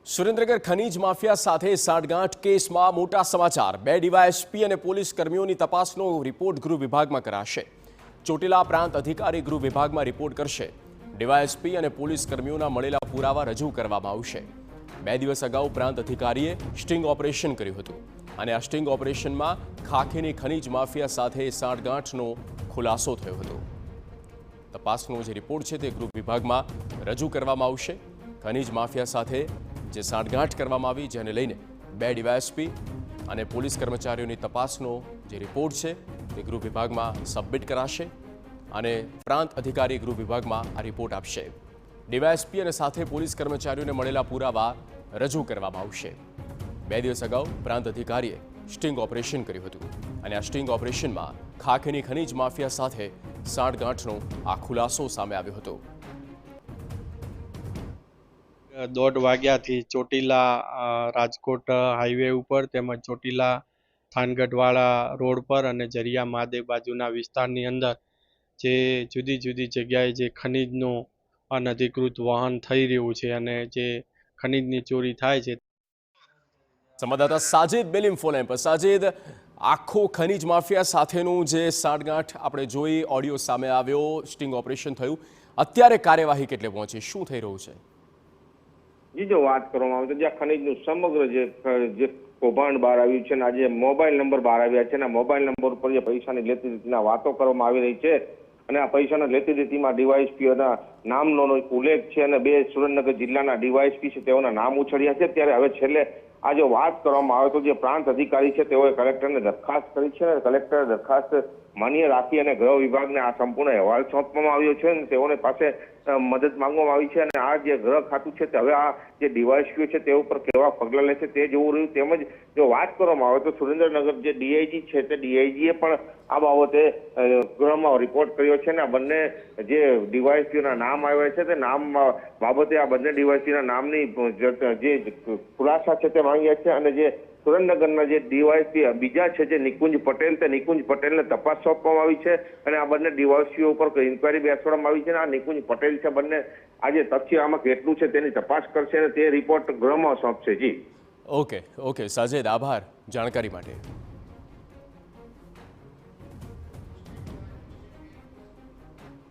સુરેન્દ્રનગર ખનીજ માફિયા સાથે સાંઠગાંઠ કેસમાં મોટા સમાચાર। 2 ડીવાયએસપી અને પોલીસ કર્મીઓની તપાસનો રિપોર્ટ ગૃહ વિભાગમાં કરાશે। ચોટીલા પ્રાંત અધિકારી ગૃહ વિભાગમાં રિપોર્ટ કરશે। ડીવાયએસપી અને પોલીસ કર્મીઓના મળેલા પુરાવા રજૂ કરવામાં આવશે। 2 દિવસ અગાઉ પ્રાંત અધિકારીએ સ્ટિંગ ઓપરેશન કર્યું હતું અને આ સ્ટિંગ ઓપરેશનમાં ખાખીની ખનીજ માફિયા સાથે સાંઠગાંઠનો ખુલાસો થયો હતો। તપાસનો જે રિપોર્ટ છે તે ગૃહ વિભાગમાં રજૂ કરવામાં આવશે। ખનીજ માફિયા સાથે જે સાંઠગાંઠ કરવામાં આવી, જેને લઈને 2 ડીવાયએસપી અને પોલીસ કર્મચારીઓની તપાસનો જે રિપોર્ટ છે તે ગૃહ વિભાગમાં સબમિટ કરાશે અને પ્રાંત અધિકારી ગૃહ વિભાગમાં આ રિપોર્ટ આપશે। ડીવાયએસપી અને સાથે પોલીસ કર્મચારીઓને મળેલા પુરાવા રજૂ કરવામાં આવશે। 2 દિવસ અગાઉ પ્રાંત અધિકારીએ સ્ટિંગ ઓપરેશન કર્યું હતું અને આ સ્ટિંગ ઓપરેશનમાં ખાખીની ખનીજ માફિયા સાથે સાંઠગાંઠનો આ ખુલાસો સામે આવ્યો હતો। 1:30 વાગ્યાથી ચોટીલા રાજકોટ હાઈવે ઉપર તેમજ ચોટીલા થાનગઢવાળા રોડ પર અને જરિયા મહાદેવ બાજુના વિસ્તારની અંદર જે જુદી જુદી જગ્યાએ જે ખનીજનું અનધિકૃત વહન થઈ રહ્યું છે અને જે ખનીજની ચોરી થાય છે। સંવાદદાતા સાજિદ બેલીમ ફોન પર। સાજિદ, આખો ખનીજ માફિયા સાથેનું જે સાંઠગાંઠ આપણે જોઈ, ઓડિયો સામે આવ્યો, સ્ટિંગ ઓપરેશન થયું, અત્યારે કાર્યવાહી કેટલે પહોંચી, શું થઈ રહ્યું છે? જી, જો વાત કરવામાં આવે તો જ્યાં ખનીજનું સમગ્ર જે કૌભાંડ બહાર આવ્યું છે અને આજે મોબાઈલ નંબર બહાર આવ્યા છે અને મોબાઈલ નંબર ઉપર જે પૈસાની લેતી દેતીના વાતો કરવામાં આવી રહી છે અને આ પૈસાના લેતી દેતીમાં ડીવાયએસપીઓના નામનો ઉલ્લેખ છે અને 2 સુરેન્દ્રનગર જિલ્લાના ડીવાયએસપી છે તેઓના નામ ઉછળ્યા છે। ત્યારે હવે છેલ્લે આ જો વાત કરવામાં આવે તો જે પ્રાંત અધિકારી છે તેઓએ કલેક્ટરને દરખાસ્ત કરી છે અને કલેક્ટરે દરખાસ્ત માન્ય રાખી અને ગૃહ વિભાગને આ સંપૂર્ણ અહેવાલ સોંપવામાં આવ્યો છે અને તેઓને પાસે મદદ માંગવામાં આવી છે અને આ જે ગૃહ ખાતું છે તે હવે આ જે ડીવાયએસપીઓ છે તે ઉપર કેવા પગલાં લે છે તે જોવું રહ્યું। તેમજ જો વાત કરવામાં આવે તો સુરેન્દ્રનગર જે ડીઆઈજી છે તે ડીઆઈજીએ પણ આ બાબતે ગૃહમાં રિપોર્ટ કર્યો છે અને આ બંને જે ડીવાયએસપીઓના નામ આવ્યા છે તે નામ બાબતે આ બંને ડીવાયએસપીના નામની જે ખુલાસા છે તે માંગ્યા છે અને જે સુરેન્દ્રનગરના જે ડીવાયએસપી બીજા છે જે નિકુંજ પટેલ, તે નિકુંજ પટેલને તપાસ સોંપવામાં આવી છે અને આ બંને ડીવાયએસપીઓ ઉપર ઇન્કવાયરી બેસાડવામાં આવી છે અને આ નિકુંજ પટેલ છે બંને આજે તથ્ય આમાં કેટલું છે તેની તપાસ કરશે અને તે રિપોર્ટ ગૃહમાં સોંપશે। જી ઓકે સાજિદ, આભાર જાણકારી માટે।